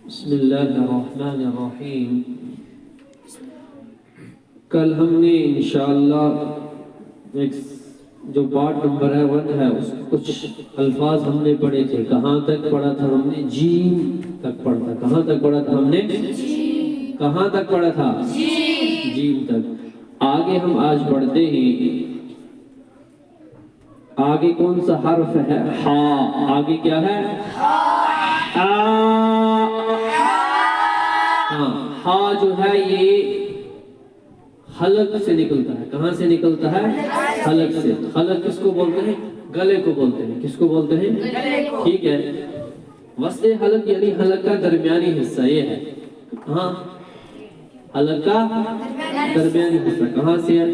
بسم اللہ الرحمن الرحیم۔ کل ہم نے انشاءاللہ ایک جو پارٹ نمبر 1 ہے اس کچھ الفاظ ہم نے پڑھے تھے۔ کہاں تک پڑھا تھا ہم نے؟ جیم تک پڑھا تھا۔ کہاں تک پڑھا تھا ہم نے؟ کہاں تک پڑھا تھا؟ جیم تک۔ آگے ہم آج پڑھتے ہیں، آگے کون سا حرف ہے؟ ہا۔ آگے کیا ہے؟ ہا جو ہے یہ حلق سے نکلتا ہے۔ کہاں سے نکلتا ہے؟ حلق سے۔ حلق کس کو بولتے ہیں؟ گلے کو بولتے ہیں۔ کس کو بولتے ہیں؟ ٹھیک ہے۔ وسط حلق یعنی حلق کا درمیانی حصہ یہ ہے۔ ہاں، حلق کا درمیانی حصہ کہاں سے ہے؟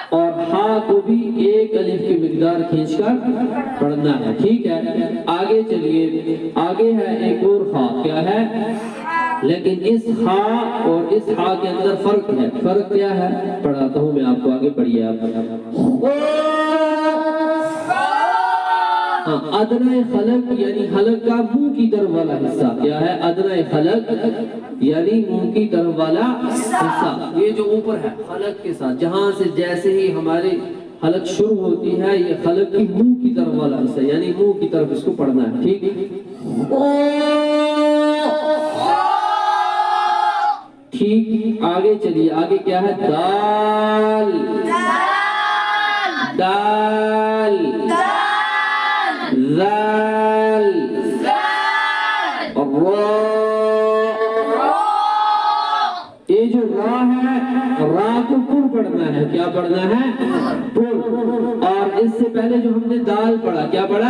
اور ہا کو بھی ایک الف کی مقدار کھینچ کر پڑھنا ہے۔ ٹھیک ہے، آگے چلیے۔ آگے ہے ایک اور ہا۔ کیا ہے؟ لیکن اس ہا اور اس ہا کے اندر فرق ہے۔ فرق کیا ہے؟ پڑھاتا ہوں میں آپ کو، آگے پڑھیے آپ۔ ادنی خلق یعنی حلق کا منہ کی طرف والا حصہ۔ کیا ہے؟ ادنی خلق یعنی منہ کی طرف والا حصہ۔ یہ جو اوپر ہے حلق کے ساتھ، جہاں سے جیسے ہی ہمارے حلق شروع ہوتی ہے، یہ حلق کی منہ کی طرف والا حصہ، یعنی منہ کی طرف اس کو پڑھنا ہے۔ ٹھیک ٹھیک، آگے چلیے۔ آگے کیا ہے؟ دال۔ دال۔ ذال۔ را۔ یہ جو را ہے، را کو پر پڑھنا ہے۔ کیا پڑھنا ہے؟ پر۔ اور اس سے پہلے جو ہم نے دال پڑھا، کیا پڑھا؟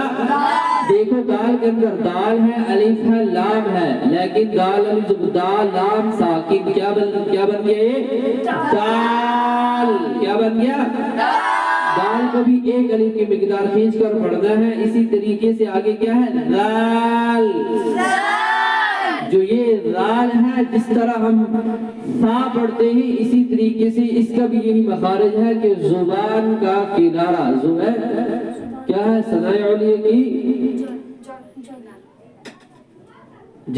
دیکھو دال کے اندر دال ہے، الف ہے، لام ہے، لیکن دال الف دال لام ساکن کیا بن گیا؟ یہ دال۔ کیا بن گیا؟ دال کو بھی ایک الف کی مقدار کھینچ کر پڑھنا ہے۔ اسی طریقے سے آگے کیا ہے؟ رال۔ جو یہ رال ہے، جس طرح ہم سا پڑھتے ہیں اسی طریقے سے اس کا بھی یہی مخارج ہے کہ زبان کا کنارہ جو ہے کیا ہے؟ ثنائے علیہ کی،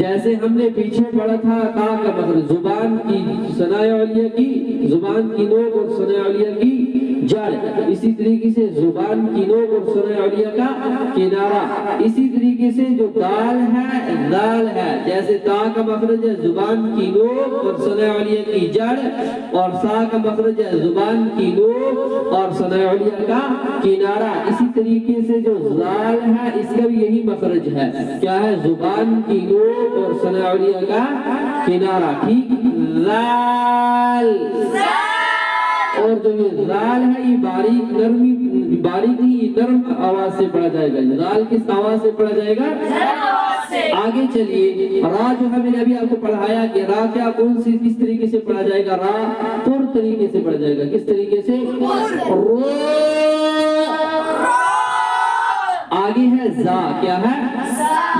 جیسے ہم نے پیچھے پڑھا تھا کا کا مخرج زبان کی ثنائے علیہ کی، زبان کی نوک اور ثنائے علیہ کی جڑ، اسی طریقے سے زبان کی نوک اور ثنائے علیہ کا کنارہ۔ اسی طریقے سے جو دال ہے، دال ہے، جیسے تا کا مخرج ہے زبان کی نوک اور ثنائے علیہ کی جڑ، اور سا کا مخرج ہے زبان کی نوک اور ثنائے علیہ کا کنارہ۔ اسی طریقے سے جو زال ہے، اس کا بھی یہی مخرج ہے۔ کیا ہے؟ زبان کی نوک اور ثنائے علیہ کا کنارہ۔ ٹھیک، زال۔ اور جو یہ زال ہے یہ باریک باریک نہیں، یہ نرم آواز سے پڑھا جائے گا۔ زال کس آواز سے پڑھا جائے گا؟ آگے چلیے۔ را جو ہے میں نے ابھی آپ کو پڑھایا کہ را کیا کون سی کس طریقے سے پڑھا جائے گا؟ را پر طریقے سے پڑھا جائے گا۔ کس طریقے سے؟ رو۔ آگے ہے زا۔ کیا ہے؟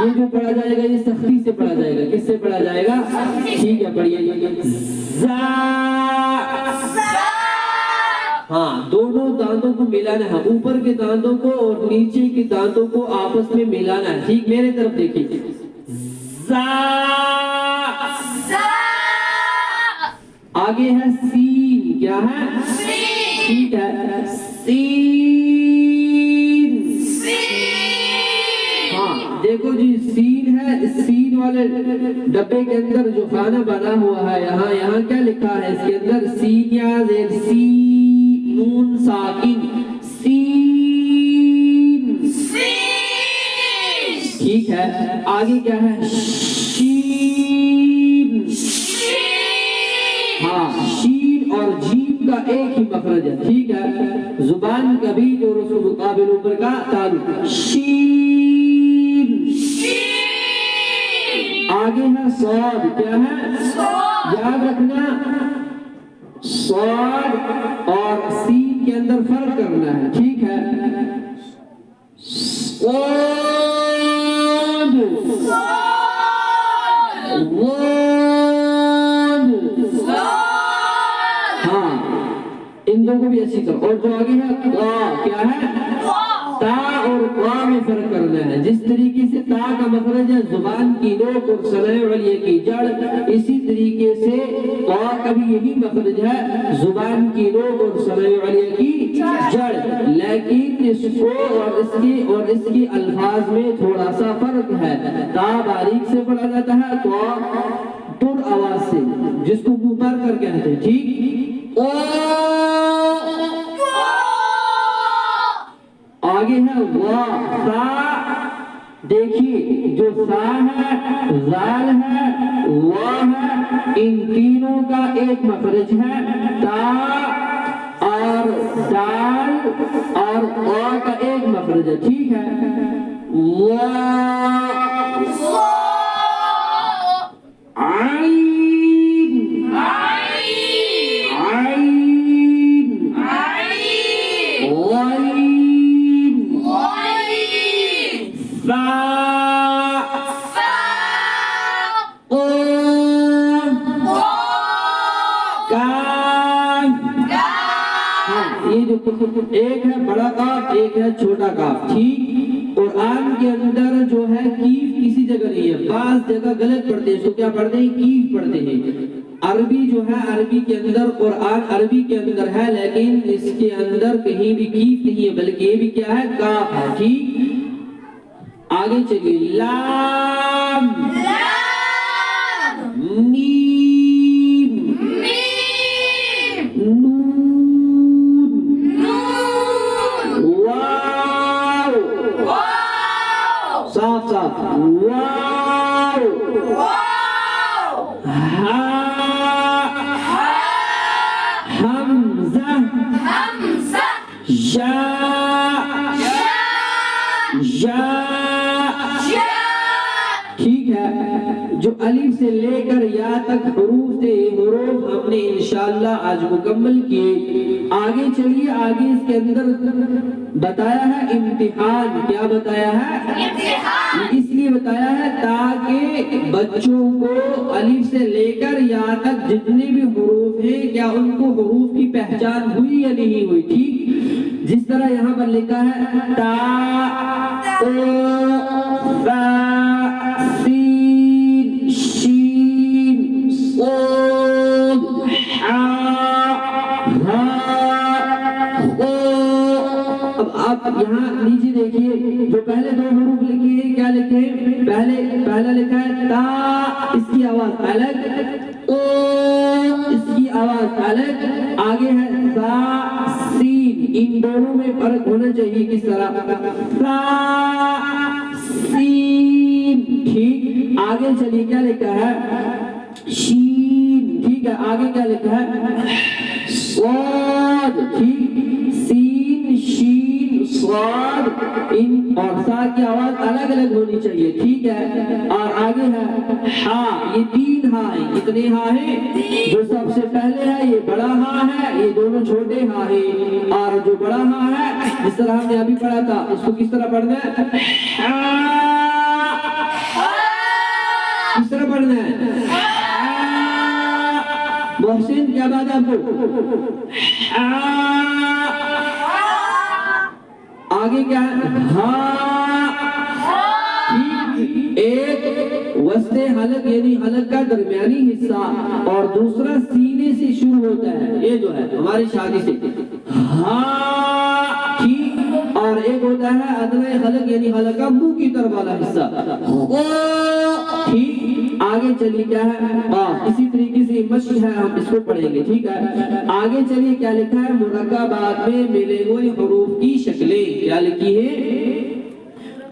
یہ جو پڑھا جائے گا یہ سختی سے پڑھا جائے گا۔ کس سے پڑھا جائے گا؟ ٹھیک ہے، پڑھیے۔ زا۔ ہاں، دونوں دانتوں کو ملانا ہے، اوپر کے دانتوں کو اور نیچے کے دانتوں کو آپس میں ملانا ہے۔ ٹھیک، میرے طرف دیکھیے۔ زا۔ آگے ہے سین۔ کیا ہے؟ ٹھیک ہے، سین۔ ہاں دیکھو جی، سین ہے، اس سین والے ڈبے کے اندر جو خانہ بنا ہوا ہے، یہاں کیا لکھا ہے؟ اس کے اندر سین یا زیر سین نون ساکن سین۔ ٹھیک ہے، آگے کیا ہے؟ شین۔ ہاں، شین اور جیم کا ایک ہی مخرج ہے۔ ٹھیک ہے، زبان کا بھی جو رسو مقابل اوپر کا تعلق شین۔ آگے ہے صاد۔ کیا ہے؟ یاد رکھنا، صاد اور سین کے اندر فرق کرنا ہے۔ ٹھیک ہے، صاد، ہاں ان دو کو بھی ایسی کرو۔ اور جو آگے ہے قا۔ کیا ہے؟ تا اور قا میں فرق کرنا ہے. جس طریقے سے تا کا مخرج ہے زبان کی نوک اور ثناء علیہ کی جڑ، اسی طریقے سے قا کا بھی یہی مخرج ہے زبان کی نوک اور ثناء علیہ کی جڑ. لیکن اس کو اور اس کے الفاظ میں تھوڑا سا فرق ہے. تا باریک سے پڑھا جاتا ہے، قا پر آواز سے، جس کو منہ پر کر کہتے ہیں. ٹھیک، آگے ہے وا. سا دیکھیے جو سا ہے، زال ہے، وا ہے، ان تینوں کا ایک مخرج ہے. تا اور دال اور قا کا ایک مخرج ہے. ٹھیک ہے، وا عین عین ایک ہے بڑا کاف، ایک ہے چھوٹا کاف. ٹھیک، قرآن کے اندر جو ہے کیف کسی جگہ نہیں ہے، بعض جگہ غلط پڑھتے ہیں. اس کو کیا پڑھتے ہیں؟ کیف پڑھتے ہیں. عربی جو ہے، عربی کے اندر قرآن عربی کے اندر ہے، لیکن اس کے اندر کہیں بھی کیف نہیں ہے، بلکہ یہ بھی کیا ہے؟ کاف ہے. ٹھیک، آگے چلیے. لام میم نون واو، صاف صاف واو، ہا حمزہ یا ٹھیک ہے. جو الف سے لے کر یا تک حروف تھے، یہ حروف ہم نے انشاءاللہ آج مکمل کیے. آگے چلیے. آگے اس کے اندر بتایا ہے امتحان. کیا بتایا ہے؟ امتحان. اس لیے بتایا ہے تاکہ بچوں کو الف سے لے کر یا تک جتنے بھی حروف ہیں، کیا ان کو حروف کی پہچان ہوئی یا نہیں ہوئی. ٹھیک، جس طرح یہاں پر لکھا ہے تا تا سین شین صاد ہا ہا. اب آپ یہاں نیچے دیکھیے، جو پہلے دو حروف لکھے ہیں کیا لکھے ہیں؟ پہلا لکھا ہے تا، اس کی آواز الگ، او اس کی آواز الگ. آگے ہے سا سین، ان دونوں میں فرق ہونا چاہیے. کس طرح؟ سا سین. ٹھیک، آگے چلیے. کیا لکھا ہے؟ شین. ٹھیک ہے، آگے کیا لکھا ہے؟ صاد. ٹھیک، سین شین صاد، ان اور سا کی آواز الگ الگ ہونی چاہیے. ٹھیک ہے، اور آگے ہے ہا. یہ تین ہا ہیں. کتنے ہا ہیں؟ جو سب سے پہلے ہے یہ بڑا ہا ہے، یہ دونوں چھوٹے ہا ہیں. اور جو بڑا ہا ہے، جس طرح ہم نے ابھی پڑھا تھا، اس کو کس طرح پڑھنا ہے؟ کس طرح پڑھنا ہے؟ محسن کیا بات ہے آپ کو؟ آگے کیا ہے؟ ایک وسط حلق یعنی حلق کا درمیانی حصہ، اور دوسرا سینے سے شروع ہوتا ہے. یہ جو ہے ہماری شادی سے ہاں. ٹھیک، اور ایک ہوتا ہے ادنی حلق یعنی حلق کا منہ کی طرف والا حصہ. ٹھیک، آگے چلیے. کیا ہے؟ اسی طریقے سے مشق ہے، ہم اس کو پڑھیں گے. ٹھیک ہے، آگے چلیے. کیا لکھا ہے؟ مرکبات میں ملے ہوئے حروف کی شکلیں. کیا لکھی ہے؟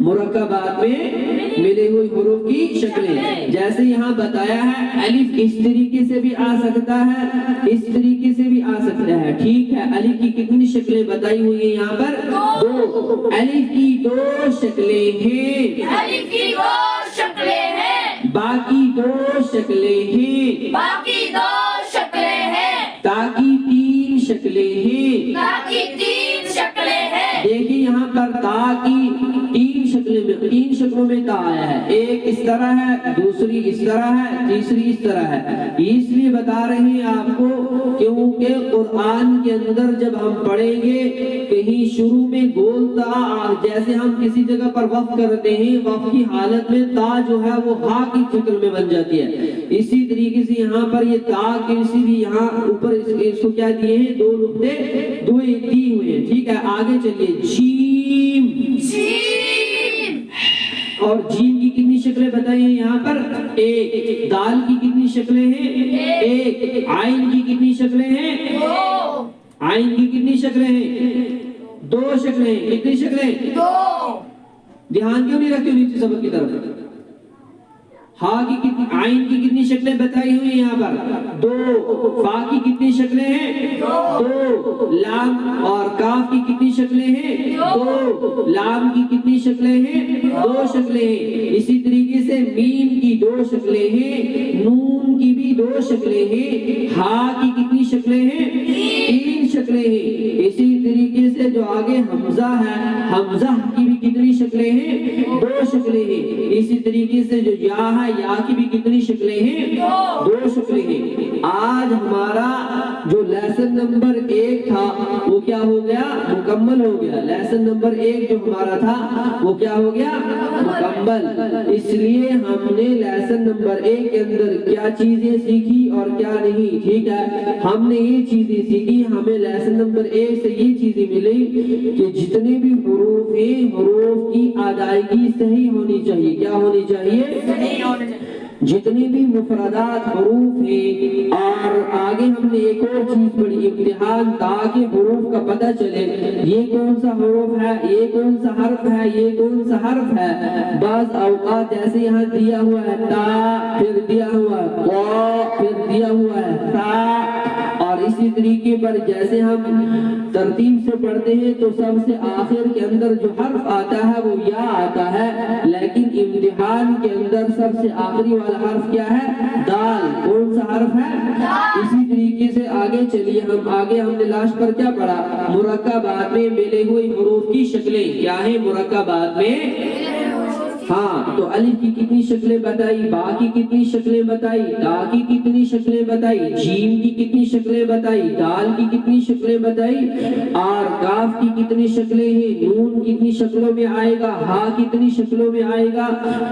مرکبات میں ملے ہوئے حروف کی شکلیں. جیسے یہاں بتایا ہے الف اس طریقے سے بھی آ سکتا ہے، اس طریقے سے بھی آ سکتا ہے. ٹھیک ہے، الف کی کتنی شکلیں بتائی ہوئی ہیں یہاں پر؟ دو. الف کی دو شکلیں ہیں، الف کی دو شکلیں ہیں، باقی دو شکلیں ہیں، باقی دو شکلیں ہیں، تاکہ تین شکلیں ہیں، باقی تین شکلیں ہیں. دیکھیں یہاں پر تا کی تین شکلیں شکلوں میں تا آیا ہے، ایک اس طرح ہے، دوسری اس طرح ہے، تیسری اس طرح ہے۔ اس لیے بتا رہے ہیں آپ کو کیونکہ قرآن کے اندر جب ہم پڑھیں گے کہیں شروع میں گول تا، جیسے ہم کسی جگہ پر وقف کرتے ہیں، وقف کی حالت میں تا جو ہے وہ ہا کی شکل میں بن جاتی ہے، اسی طریقے سے یہاں پر یہ تا کے اسی لیے یہاں اوپر اس کو کیا دیے ہیں، دو نقطے دیے ہوئے ہیں، ٹھیک ہے۔ آگے چلیے، جیم، جیم، اور جیم کی کتنی شکلیں بتائی ہیں یہاں پر؟ ایک۔ دال کی کتنی شکلیں ہیں؟ ایک۔ عین کی کتنی شکلیں ہیں؟ دو، عین کی کتنی شکلیں ہیں؟ دو شکلیں ہیں۔ کتنی شکلیں؟ دو، دھیان کیوں نہیں رکھتے نیچے سبق کی طرف؟ ہا کی کتنی، عین کی کتنی شکلیں بتائی ہوئی ہیں یہاں پر؟ دو۔ فا کی کتنی شکلیں ہیں؟ دو۔ لام اور کاف کی کتنی شکلیں ہیں؟ دو۔ لام کی کتنی شکلیں ہیں؟ دو شکلیں ہیں۔ اسی طریقے سے میم کی دو شکلیں ہیں، نون کی بھی دو شکلیں ہیں، ہا کی کتنی شکلیں ہیں؟ تین شکلیں ہیں۔ اسی طریقے سے جو آگے حمزہ ہے، حمزہ کی بھی کتنی شکلیں ہیں؟ دو شکلیں ہیں۔ اسی طریقے سے جو یا ہے، یا کی بھی کتنی شکلیں ہیں؟ دو شکلیں ہیں۔ آج ہمارا جو لیسن نمبر 1 تھا وہ کیا ہو گیا؟ مکمل ہو گیا۔ لیسن نمبر 1 جو ہمارا تھا وہ کیا ہو گیا؟ مکمل۔ اس لیے ہم نے لیسن نمبر 1 کے اندر کیا چیزیں سیکھی اور کیا نہیں، ٹھیک ہے۔ ہم نے یہ چیزیں سیکھی، ہمیں لیسن نمبر 1 سے یہ چیزیں ملی کہ جتنے بھی حروف ہیں، حروف کی ادائیگی صحیح ہونی چاہیے۔ کیا ہونی چاہیے؟ جتنی بھی مفردات حروف ہیں، اور آگے ہم نے ایک اور چیز پڑھی، امتحان، تاکہ حروف کا پتہ چلے یہ کون سا حروف ہے، یہ کون سا حرف ہے، یہ کون سا حرف ہے۔ بعض اوقات جیسے یہاں دیا ہوا ہے تا، پھر دیا ہوا ہے قا، پھر دیا ہوا ہے تا، اور اسی طریقے پر جیسے ہم ترتیب سے پڑھتے ہیں تو سب سے آخر کے اندر جو حرف آتا ہے وہ یا آتا ہے، لیکن امتحان کے اندر سب سے آخری والا حرف کیا ہے؟ دال۔ کون سا حرف ہے؟ اسی طریقے سے آگے چلیے، ہم نے لاسٹ پر کیا پڑھا؟ مرکبات میں ملے ہوئے حروف کی شکلیں کیا ہیں؟ مرکبات میں، ہاں، تو الف کی کتنی شکلیں بتائی، با کی کتنی شکلیں بتائی، تا کی کتنی شکلیں بتائی، جیم کی کتنی شکلیں بتائی، دال کی کتنی شکلیں بتائی، اور کاف کی کتنی شکلیں ہیں، نون کتنی شکلوں میں آئے گا، ہا کتنی شکلوں میں آئے گا،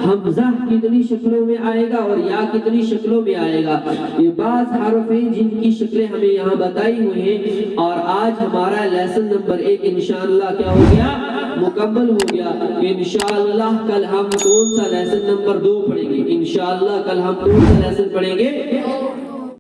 حمزہ کتنی شکلوں میں آئے گا، اور یا کتنی شکلوں میں آئے گا۔ یہ بعض حرف ہیں جن کی شکلیں ہمیں یہاں بتائی ہوئی ہیں، اور آج ہمارا لیسن نمبر 1 انشاءاللہ کیا ہو گیا؟ مکمل ہو گیا۔ انشاءاللہ کل ہم کون سا لیسن نمبر 2 پڑھیں گے؟ انشاءاللہ کل ہم کون سا لیسن پڑھیں گے؟